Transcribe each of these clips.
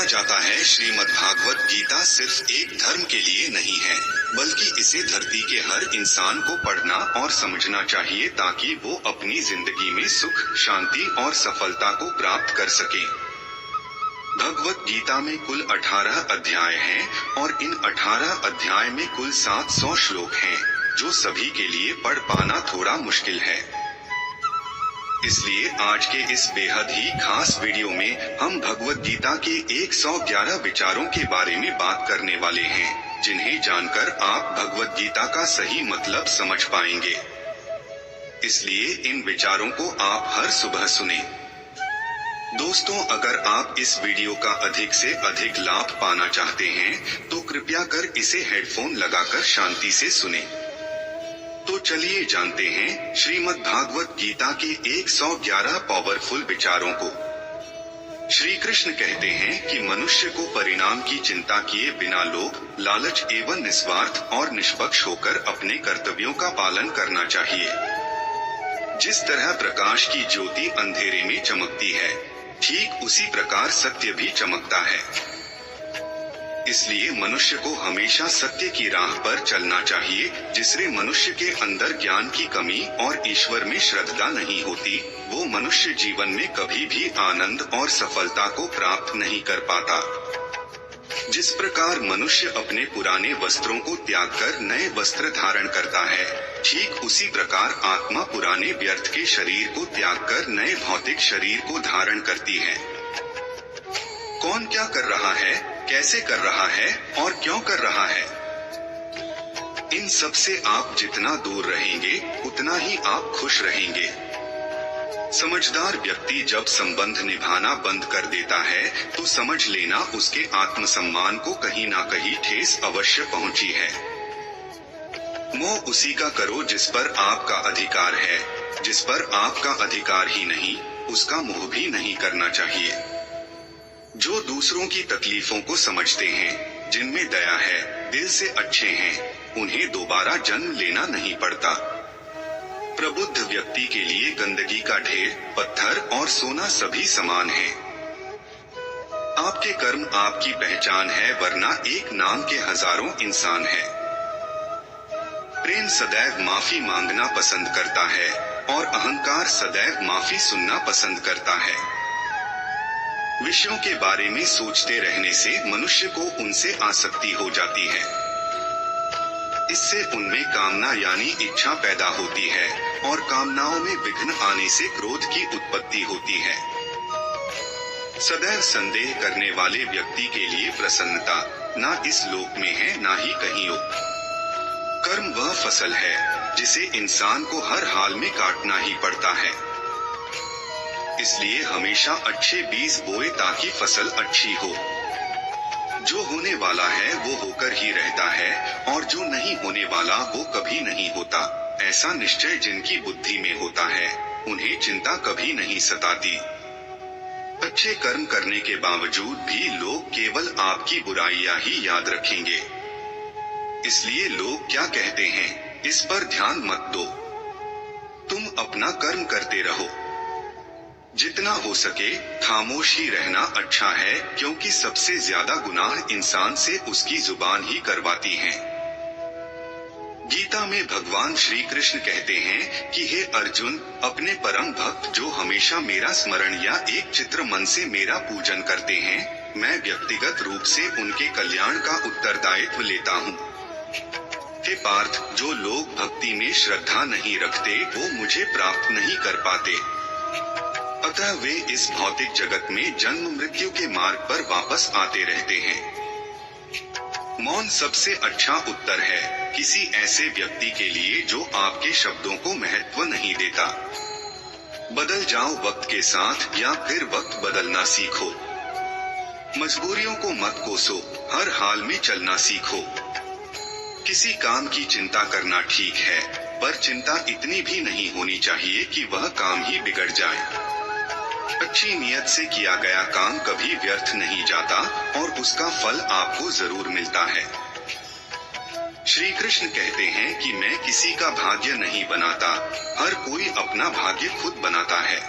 कहा जाता है श्रीमद् भागवत गीता सिर्फ एक धर्म के लिए नहीं है, बल्कि इसे धरती के हर इंसान को पढ़ना और समझना चाहिए ताकि वो अपनी जिंदगी में सुख, शांति और सफलता को प्राप्त कर सके। भगवत गीता में कुल 18 अध्याय हैं और इन 18 अध्याय में कुल 700 श्लोक हैं, जो सभी के लिए पढ़ पाना थोड़ा मुश्किल है। इसलिए आज के इस बेहद ही खास वीडियो में हम भगवत गीता के 111 विचारों के बारे में बात करने वाले हैं, जिन्हें जानकर आप भगवत गीता का सही मतलब समझ पाएंगे। इसलिए इन विचारों को आप हर सुबह सुने। दोस्तों, अगर आप इस वीडियो का अधिक से अधिक लाभ पाना चाहते हैं, तो कृपया कर इसे हेडफोन लगाकर शांति से सुने। तो चलिए जानते हैं श्रीमद् भागवत गीता के 111 पावरफुल विचारों को। श्री कृष्ण कहते हैं कि मनुष्य को परिणाम की चिंता किए बिना लोभ, लालच एवं निस्वार्थ और निष्पक्ष होकर अपने कर्तव्यों का पालन करना चाहिए। जिस तरह प्रकाश की ज्योति अंधेरे में चमकती है, ठीक उसी प्रकार सत्य भी चमकता है। इसलिए मनुष्य को हमेशा सत्य की राह पर चलना चाहिए, जिससे मनुष्य के अंदर ज्ञान की कमी और ईश्वर में श्रद्धा नहीं होती, वो मनुष्य जीवन में कभी भी आनंद और सफलता को प्राप्त नहीं कर पाता। जिस प्रकार मनुष्य अपने पुराने वस्त्रों को त्याग कर नए वस्त्र धारण करता है, ठीक उसी प्रकार आत्मा पुराने व्यर्थ के शरीर को त्याग कर नए भौतिक शरीर को धारण करती है। कौन क्या कर रहा है, कैसे कर रहा है और क्यों कर रहा है, इन सब से आप जितना दूर रहेंगे, उतना ही आप खुश रहेंगे। समझदार व्यक्ति जब संबंध निभाना बंद कर देता है, तो समझ लेना उसके आत्मसम्मान को कहीं ना कहीं ठेस अवश्य पहुंची है। मोह उसी का करो जिस पर आपका अधिकार है, जिस पर आपका अधिकार ही नहीं, उसका मोह भी नहीं करना चाहिए। जो दूसरों की तकलीफों को समझते हैं, जिनमें दया है, दिल से अच्छे हैं, उन्हें दोबारा जन्म लेना नहीं पड़ता। प्रबुद्ध व्यक्ति के लिए गंदगी का ढेर, पत्थर और सोना सभी समान है। आपके कर्म आपकी पहचान है, वरना एक नाम के हजारों इंसान है। प्रेम सदैव माफी मांगना पसंद करता है और अहंकार सदैव माफी सुनना पसंद करता है। विषयों के बारे में सोचते रहने से मनुष्य को उनसे आसक्ति हो जाती है। इससे उनमें कामना यानी इच्छा पैदा होती है और कामनाओं में विघ्न आने से क्रोध की उत्पत्ति होती है। सदैव संदेह करने वाले व्यक्ति के लिए प्रसन्नता ना इस लोक में है, ना ही कहीं और। कर्म वह फसल है जिसे इंसान को हर हाल में काटना ही पड़ता है। इसलिए हमेशा अच्छे बीज बोए ताकि फसल अच्छी हो। जो होने वाला है वो होकर ही रहता है और जो नहीं होने वाला वो कभी नहीं होता। ऐसा निश्चय जिनकी बुद्धि में होता है, उन्हें चिंता कभी नहीं सताती। अच्छे कर्म करने के बावजूद भी लोग केवल आपकी बुराइयां ही याद रखेंगे। इसलिए लोग क्या कहते हैं, इस पर ध्यान मत दो, तुम अपना कर्म करते रहो। जितना हो सके खामोश ही रहना अच्छा है, क्योंकि सबसे ज्यादा गुनाह इंसान से उसकी जुबान ही करवाती है। गीता में भगवान श्री कृष्ण कहते हैं कि हे अर्जुन, अपने परम भक्त जो हमेशा मेरा स्मरण या एक चित्र मन से मेरा पूजन करते हैं, मैं व्यक्तिगत रूप से उनके कल्याण का उत्तरदायित्व लेता हूँ। हे पार्थ, जो लोग भक्ति में श्रद्धा नहीं रखते वो मुझे प्राप्त नहीं कर पाते। अतः वे इस भौतिक जगत में जन्म मृत्यु के मार्ग पर वापस आते रहते हैं। मौन सबसे अच्छा उत्तर है किसी ऐसे व्यक्ति के लिए जो आपके शब्दों को महत्व नहीं देता। बदल जाओ वक्त के साथ या फिर वक्त बदलना सीखो। मजबूरियों को मत कोसो, हर हाल में चलना सीखो। किसी काम की चिंता करना ठीक है, पर चिंता इतनी भी नहीं होनी चाहिए कि वह काम ही बिगड़ जाए। अच्छी नियत से किया गया काम कभी व्यर्थ नहीं जाता और उसका फल आपको जरूर मिलता है। श्री कृष्ण कहते हैं कि मैं किसी का भाग्य नहीं बनाता, हर कोई अपना भाग्य खुद बनाता है।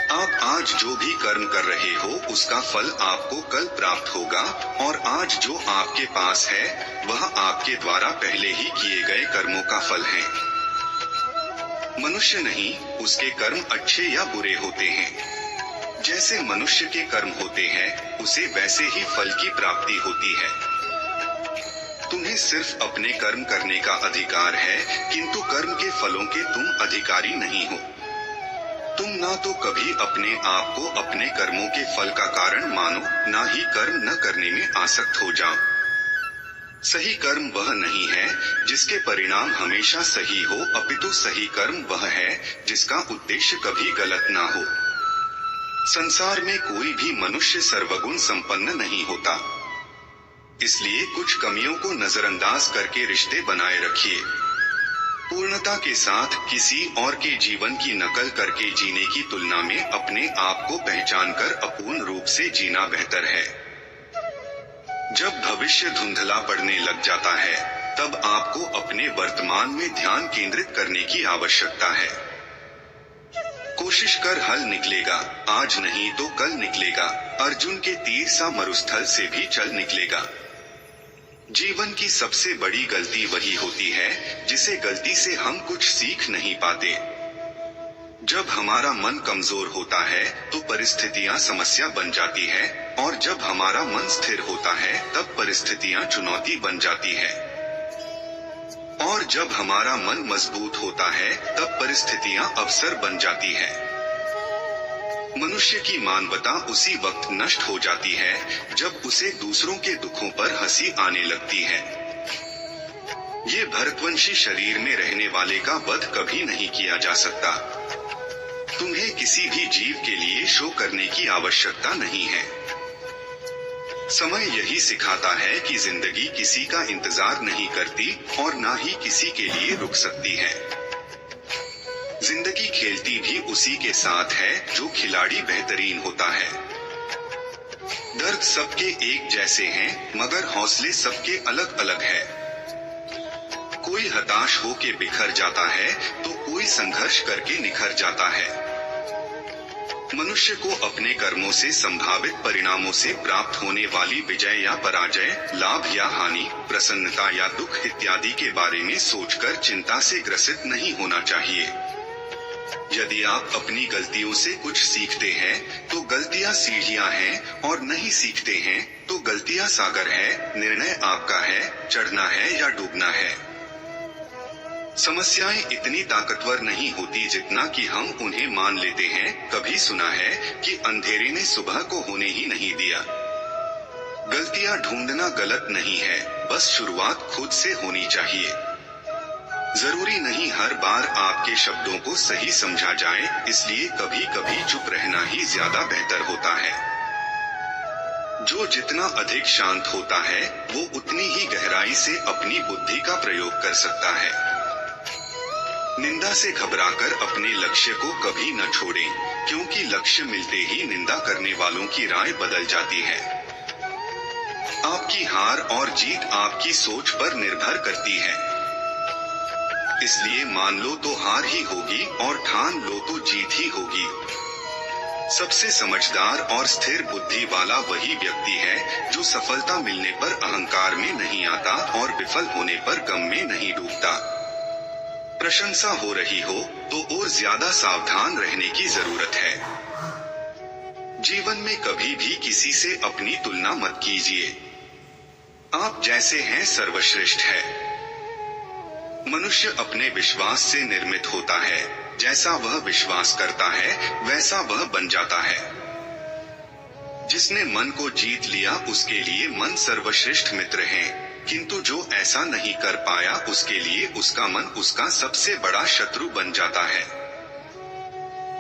आप आज जो भी कर्म कर रहे हो उसका फल आपको कल प्राप्त होगा, और आज जो आपके पास है वह आपके द्वारा पहले ही किए गए कर्मों का फल है। मनुष्य नहीं, उसके कर्म अच्छे या बुरे होते हैं। जैसे मनुष्य के कर्म होते हैं उसे वैसे ही फल की प्राप्ति होती है। तुम्हें सिर्फ अपने कर्म करने का अधिकार है, किंतु कर्म के फलों के तुम अधिकारी नहीं हो। तुम ना तो कभी अपने आप को अपने कर्मों के फल का कारण मानो, ना ही कर्म न करने में आसक्त हो जाओ। सही कर्म वह नहीं है जिसके परिणाम हमेशा सही हो, अपितु सही कर्म वह है जिसका उद्देश्य कभी गलत ना हो। संसार में कोई भी मनुष्य सर्वगुण संपन्न नहीं होता, इसलिए कुछ कमियों को नजरअंदाज करके रिश्ते बनाए रखिए। पूर्णता के साथ किसी और के जीवन की नकल करके जीने की तुलना में अपने आप को पहचानकर अपूर्ण रूप से जीना बेहतर है। जब भविष्य धुंधला पड़ने लग जाता है तब आपको अपने वर्तमान में ध्यान केंद्रित करने की आवश्यकता है। कोशिश कर हल निकलेगा, आज नहीं तो कल निकलेगा। अर्जुन के तीर सा मरुस्थल से भी चल निकलेगा। जीवन की सबसे बड़ी गलती वही होती है जिसे गलती से हम कुछ सीख नहीं पाते। जब हमारा मन कमजोर होता है तो परिस्थितियां समस्या बन जाती है, और जब हमारा मन स्थिर होता है तब परिस्थितियां चुनौती बन जाती है, और जब हमारा मन मजबूत होता है तब परिस्थितियां अवसर बन जाती है। मनुष्य की मानवता उसी वक्त नष्ट हो जाती है जब उसे दूसरों के दुखों पर हंसी आने लगती है। ये भरतवंशी शरीर में रहने वाले का वध कभी नहीं किया जा सकता। तुम्हें किसी भी जीव के लिए शो करने की आवश्यकता नहीं है। समय यही सिखाता है कि जिंदगी किसी का इंतजार नहीं करती और ना ही किसी के लिए रुक सकती है। जिंदगी खेलती भी उसी के साथ है जो खिलाड़ी बेहतरीन होता है। दर्द सबके एक जैसे हैं, मगर हौसले सबके अलग अलग है। कोई हताश होके बिखर जाता है तो कोई संघर्ष करके निखर जाता है। मनुष्य को अपने कर्मों से संभावित परिणामों से प्राप्त होने वाली विजय या पराजय, लाभ या हानि, प्रसन्नता या दुख इत्यादि के बारे में सोचकर चिंता से ग्रसित नहीं होना चाहिए। यदि आप अपनी गलतियों से कुछ सीखते हैं तो गलतियां सीढ़ियां हैं, और नहीं सीखते हैं तो गलतियां सागर है। निर्णय आपका है, चढ़ना है या डूबना है। समस्याएं इतनी ताकतवर नहीं होती जितना कि हम उन्हें मान लेते हैं। कभी सुना है कि अंधेरे ने सुबह को होने ही नहीं दिया। गलतियां ढूंढना गलत नहीं है, बस शुरुआत खुद से होनी चाहिए। जरूरी नहीं हर बार आपके शब्दों को सही समझा जाए, इसलिए कभी कभी चुप रहना ही ज्यादा बेहतर होता है। जो जितना अधिक शांत होता है वो उतनी ही गहराई से अपनी बुद्धि का प्रयोग कर सकता है। निंदा से घबराकर अपने लक्ष्य को कभी न छोड़ें, क्योंकि लक्ष्य मिलते ही निंदा करने वालों की राय बदल जाती है। आपकी हार और जीत आपकी सोच पर निर्भर करती है। इसलिए मान लो तो हार ही होगी और ठान लो तो जीत ही होगी। सबसे समझदार और स्थिर बुद्धि वाला वही व्यक्ति है जो सफलता मिलने पर अहंकार में नहीं आता और विफल होने पर गम में नहीं डूबता। प्रशंसा हो रही हो तो और ज्यादा सावधान रहने की जरूरत है। जीवन में कभी भी किसी से अपनी तुलना मत कीजिए। आप जैसे हैं सर्वश्रेष्ठ है। मनुष्य अपने विश्वास से निर्मित होता है। जैसा वह विश्वास करता है वैसा वह बन जाता है। जिसने मन को जीत लिया उसके लिए मन सर्वश्रेष्ठ मित्र है, किंतु जो ऐसा नहीं कर पाया उसके लिए उसका मन उसका सबसे बड़ा शत्रु बन जाता है।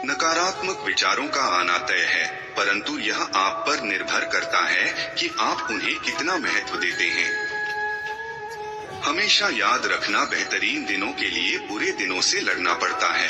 नकारात्मक विचारों का आना तय है, परंतु यह आप पर निर्भर करता है कि आप उन्हें कितना महत्व देते हैं। हमेशा याद रखना, बेहतरीन दिनों के लिए बुरे दिनों से लड़ना पड़ता है।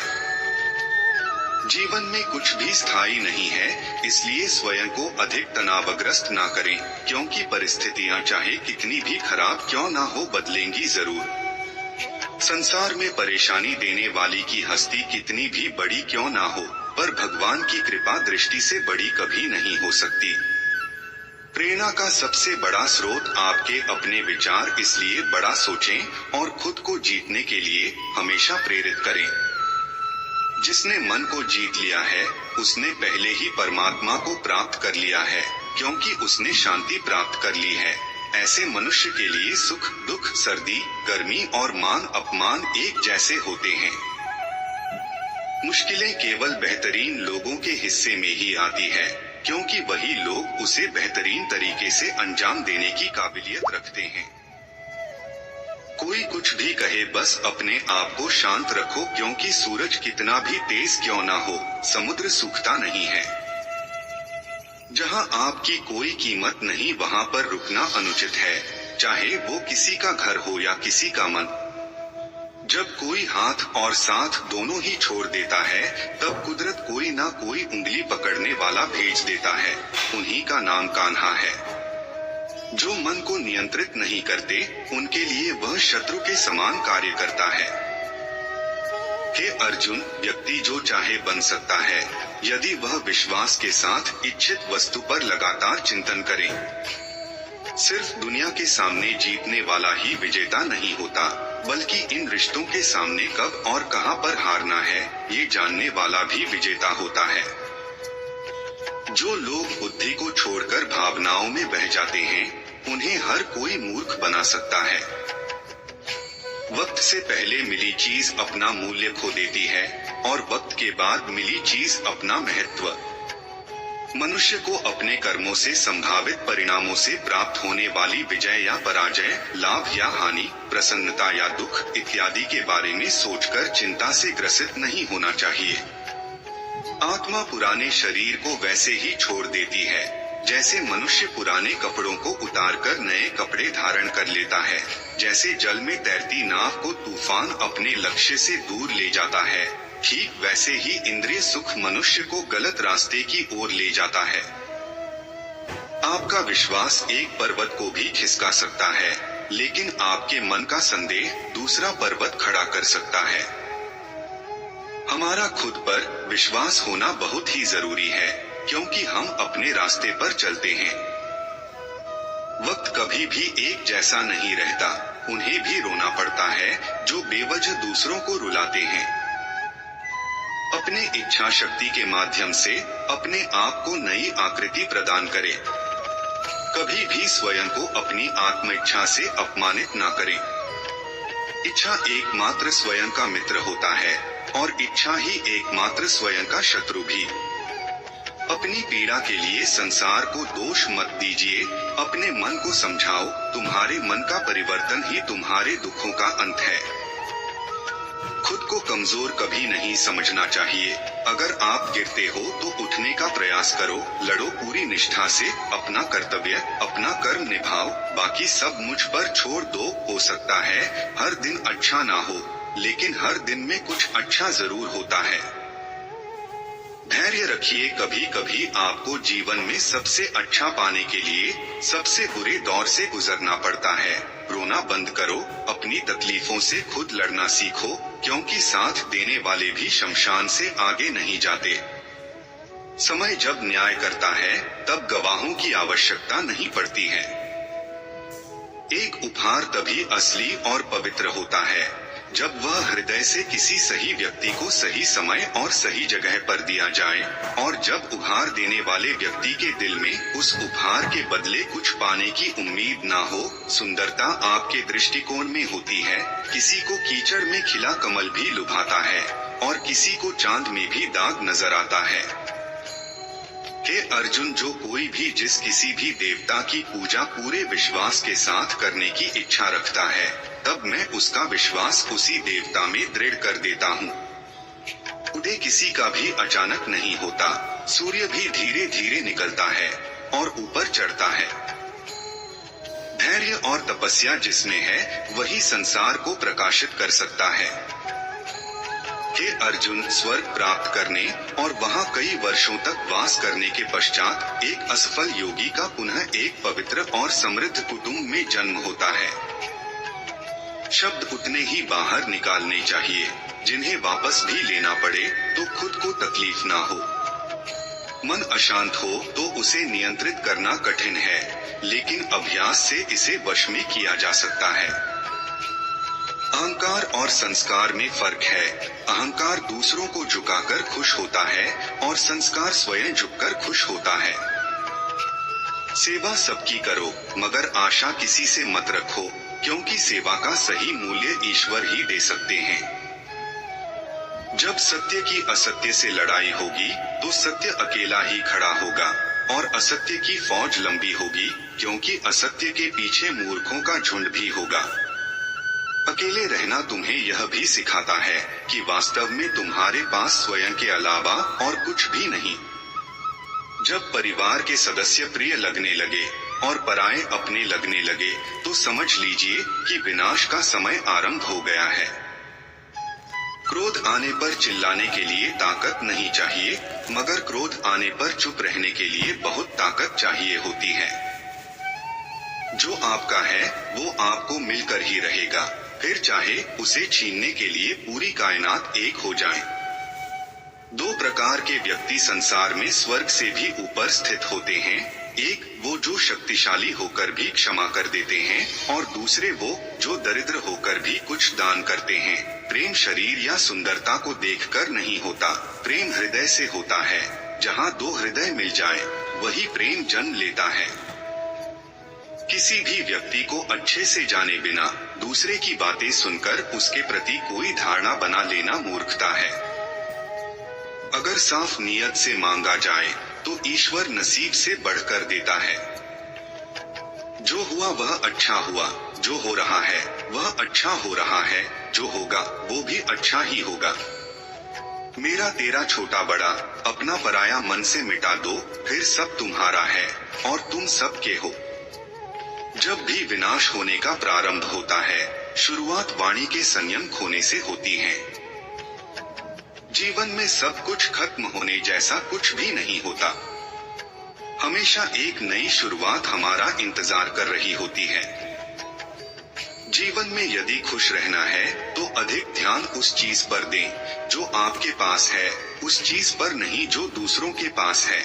जीवन में कुछ भी स्थायी नहीं है, इसलिए स्वयं को अधिक तनावग्रस्त ना करें, क्योंकि परिस्थितियां चाहे कितनी भी खराब क्यों ना हो बदलेंगी जरूर। संसार में परेशानी देने वाली की हस्ती कितनी भी बड़ी क्यों ना हो, पर भगवान की कृपा दृष्टि से बड़ी कभी नहीं हो सकती। प्रेरणा का सबसे बड़ा स्रोत आपके अपने विचार, इसलिए बड़ा सोचें और खुद को जीतने के लिए हमेशा प्रेरित करें। जिसने मन को जीत लिया है, उसने पहले ही परमात्मा को प्राप्त कर लिया है, क्योंकि उसने शांति प्राप्त कर ली है। ऐसे मनुष्य के लिए सुख दुख, सर्दी गर्मी और मान अपमान एक जैसे होते हैं। मुश्किलें केवल बेहतरीन लोगों के हिस्से में ही आती है, क्योंकि वही लोग उसे बेहतरीन तरीके से अंजाम देने की काबिलियत रखते हैं। कोई कुछ भी कहे, बस अपने आप को शांत रखो, क्योंकि सूरज कितना भी तेज क्यों ना हो, समुद्र सूखता नहीं है। जहां आपकी कोई कीमत नहीं, वहां पर रुकना अनुचित है, चाहे वो किसी का घर हो या किसी का मन। जब कोई हाथ और साथ दोनों ही छोड़ देता है, तब कुदरत कोई ना कोई उंगली पकड़ने वाला भेज देता है। उन्हीं का नाम कान्हा है। जो मन को नियंत्रित नहीं करते, उनके लिए वह शत्रु के समान कार्य करता है। हे अर्जुन, व्यक्ति जो चाहे बन सकता है, यदि वह विश्वास के साथ इच्छित वस्तु पर लगातार चिंतन करे। सिर्फ दुनिया के सामने जीतने वाला ही विजेता नहीं होता, बल्कि इन रिश्तों के सामने कब और कहां पर हारना है, ये जानने वाला भी विजेता होता है। जो लोग बुद्धि को छोड़कर भावनाओं में बह जाते हैं, उन्हें हर कोई मूर्ख बना सकता है। वक्त से पहले मिली चीज अपना मूल्य खो देती है, और वक्त के बाद मिली चीज अपना महत्व। मनुष्य को अपने कर्मों से संभावित परिणामों से प्राप्त होने वाली विजय या पराजय, लाभ या हानि, प्रसन्नता या दुख इत्यादि के बारे में सोचकर चिंता से ग्रसित नहीं होना चाहिए। आत्मा पुराने शरीर को वैसे ही छोड़ देती है, जैसे मनुष्य पुराने कपड़ों को उतारकर नए कपड़े धारण कर लेता है। जैसे जल में तैरती नाव को तूफान अपने लक्ष्य से दूर ले जाता है, ठीक वैसे ही इंद्रिय सुख मनुष्य को गलत रास्ते की ओर ले जाता है। आपका विश्वास एक पर्वत को भी खिसका सकता है, लेकिन आपके मन का संदेह दूसरा पर्वत खड़ा कर सकता है। हमारा खुद पर विश्वास होना बहुत ही जरूरी है, क्योंकि हम अपने रास्ते पर चलते हैं। वक्त कभी भी एक जैसा नहीं रहता, उन्हें भी रोना पड़ता है जो बेवजह दूसरों को रुलाते हैं। अपने इच्छा शक्ति के माध्यम से अपने आप को नई आकृति प्रदान करें। कभी भी स्वयं को अपनी आत्म इच्छा से अपमानित न करें। इच्छा एकमात्र स्वयं का मित्र होता है, और इच्छा ही एकमात्र स्वयं का शत्रु भी। अपनी पीड़ा के लिए संसार को दोष मत दीजिए, अपने मन को समझाओ, तुम्हारे मन का परिवर्तन ही तुम्हारे दुखों का अंत है। खुद को कमजोर कभी नहीं समझना चाहिए। अगर आप गिरते हो तो उठने का प्रयास करो, लड़ो पूरी निष्ठा से, अपना कर्तव्य, अपना कर्म निभाओ, बाकी सब मुझ पर छोड़ दो। हो सकता है हर दिन अच्छा ना हो, लेकिन हर दिन में कुछ अच्छा जरूर होता है। धैर्य रखिए, कभी कभी आपको जीवन में सबसे अच्छा पाने के लिए सबसे बुरे दौर से गुजरना पड़ता है। रोना बंद करो, अपनी तकलीफों से खुद लड़ना सीखो, क्योंकि साथ देने वाले भी शमशान से आगे नहीं जाते। समय जब न्याय करता है, तब गवाहों की आवश्यकता नहीं पड़ती है। एक उपहार तभी असली और पवित्र होता है, जब वह हृदय से किसी सही व्यक्ति को सही समय और सही जगह पर दिया जाए, और जब उपहार देने वाले व्यक्ति के दिल में उस उपहार के बदले कुछ पाने की उम्मीद ना हो। सुंदरता आपके दृष्टिकोण में होती है। किसी को कीचड़ में खिला कमल भी लुभाता है, और किसी को चांद में भी दाग नजर आता है। हे अर्जुन, जो कोई भी जिस किसी भी देवता की पूजा पूरे विश्वास के साथ करने की इच्छा रखता है, तब मैं उसका विश्वास उसी देवता में दृढ़ कर देता हूँ। उदय किसी का भी अचानक नहीं होता, सूर्य भी धीरे धीरे निकलता है और ऊपर चढ़ता है। धैर्य और तपस्या जिसमें है, वही संसार को प्रकाशित कर सकता है। हे अर्जुन, स्वर्ग प्राप्त करने और वहां कई वर्षों तक वास करने के पश्चात एक असफल योगी का पुनः एक पवित्र और समृद्ध कुटुंब में जन्म होता है। शब्द उतने ही बाहर निकालने चाहिए जिन्हें वापस भी लेना पड़े तो खुद को तकलीफ ना हो। मन अशांत हो तो उसे नियंत्रित करना कठिन है, लेकिन अभ्यास से इसे वश में किया जा सकता है। अहंकार और संस्कार में फर्क है। अहंकार दूसरों को झुकाकर खुश होता है और संस्कार स्वयं झुककर खुश होता है। सेवा सबकी करो, मगर आशा किसी से मत रखो, क्योंकि सेवा का सही मूल्य ईश्वर ही दे सकते हैं। जब सत्य की असत्य से लड़ाई होगी तो सत्य अकेला ही खड़ा होगा और असत्य की फौज लंबी होगी, क्योंकि असत्य के पीछे मूर्खों का झुंड भी होगा। अकेले रहना तुम्हें यह भी सिखाता है कि वास्तव में तुम्हारे पास स्वयं के अलावा और कुछ भी नहीं। जब परिवार के सदस्य प्रिय लगने लगे और पराये अपने लगने लगे तो समझ लीजिए कि विनाश का समय आरंभ हो गया है। क्रोध आने पर चिल्लाने के लिए ताकत नहीं चाहिए, मगर क्रोध आने पर चुप रहने के लिए बहुत ताकत चाहिए होती है। जो आपका है वो आपको मिलकर ही रहेगा, फिर चाहे उसे छीनने के लिए पूरी कायनात एक हो जाए। दो प्रकार के व्यक्ति संसार में स्वर्ग से भी ऊपर स्थित होते हैं। एक वो जो शक्तिशाली होकर भी क्षमा कर देते हैं और दूसरे वो जो दरिद्र होकर भी कुछ दान करते हैं। प्रेम शरीर या सुंदरता को देखकर नहीं होता, प्रेम हृदय से होता है। जहाँ दो हृदय मिल जाए वही प्रेम जन्म लेता है। किसी भी व्यक्ति को अच्छे से जाने बिना दूसरे की बातें सुनकर उसके प्रति कोई धारणा बना लेना मूर्खता है। अगर साफ नियत से मांगा जाए तो ईश्वर नसीब से बढ़कर देता है। जो हुआ वह अच्छा हुआ, जो हो रहा है वह अच्छा हो रहा है, जो होगा वो भी अच्छा ही होगा। मेरा तेरा छोटा बड़ा, अपना पराया मन से मिटा दो, फिर सब तुम्हारा है और तुम सब के हो। जब भी विनाश होने का प्रारंभ होता है, शुरुआत वाणी के संयम खोने से होती है। जीवन में सब कुछ खत्म होने जैसा कुछ भी नहीं होता। हमेशा एक नई शुरुआत हमारा इंतजार कर रही होती है। जीवन में यदि खुश रहना है तो अधिक ध्यान उस चीज पर दें जो आपके पास है, उस चीज पर नहीं जो दूसरों के पास है।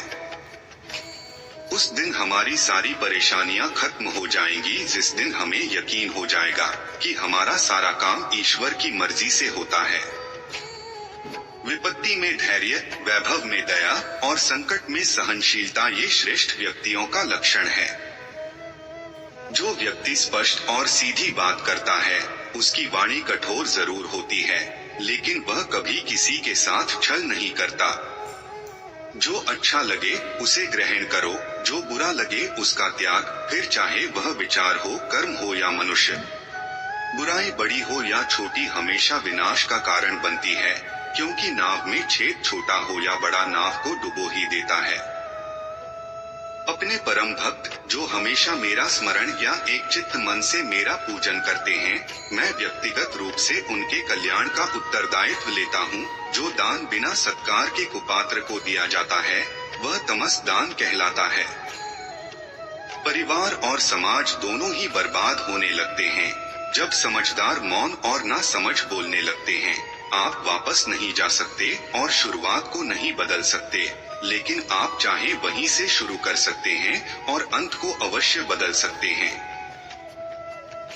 उस दिन हमारी सारी परेशानियां खत्म हो जाएंगी, जिस दिन हमें यकीन हो जाएगा कि हमारा सारा काम ईश्वर की मर्जी से होता है। विपत्ति में धैर्य, वैभव में दया और संकट में सहनशीलता ये श्रेष्ठ व्यक्तियों का लक्षण है। जो व्यक्ति स्पष्ट और सीधी बात करता है उसकी वाणी कठोर जरूर होती है, लेकिन वह कभी किसी के साथ छल नहीं करता। जो अच्छा लगे उसे ग्रहण करो, जो बुरा लगे उसका त्याग, फिर चाहे वह विचार हो, कर्म हो या मनुष्य। बुराई बड़ी हो या छोटी हमेशा विनाश का कारण बनती है, क्योंकि नाव में छेद छोटा हो या बड़ा नाव को डुबो ही देता है। अपने परम भक्त जो हमेशा मेरा स्मरण या एक चित्त मन से मेरा पूजन करते हैं, मैं व्यक्तिगत रूप से उनके कल्याण का उत्तरदायित्व लेता हूँ। जो दान बिना सत्कार के कुपात्र को दिया जाता है वह तमस दान कहलाता है। परिवार और समाज दोनों ही बर्बाद होने लगते हैं जब समझदार मौन और ना समझ बोलने लगते हैं। आप वापस नहीं जा सकते और शुरुआत को नहीं बदल सकते, लेकिन आप चाहे वहीं से शुरू कर सकते हैं और अंत को अवश्य बदल सकते हैं।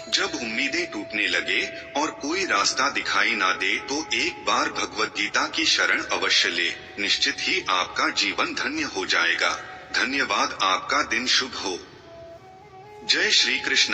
जब उम्मीदें टूटने लगे और कोई रास्ता दिखाई ना दे तो एक बार भगवत गीता की शरण अवश्य ले, निश्चित ही आपका जीवन धन्य हो जाएगा। धन्यवाद। आपका दिन शुभ हो। जय श्री कृष्ण।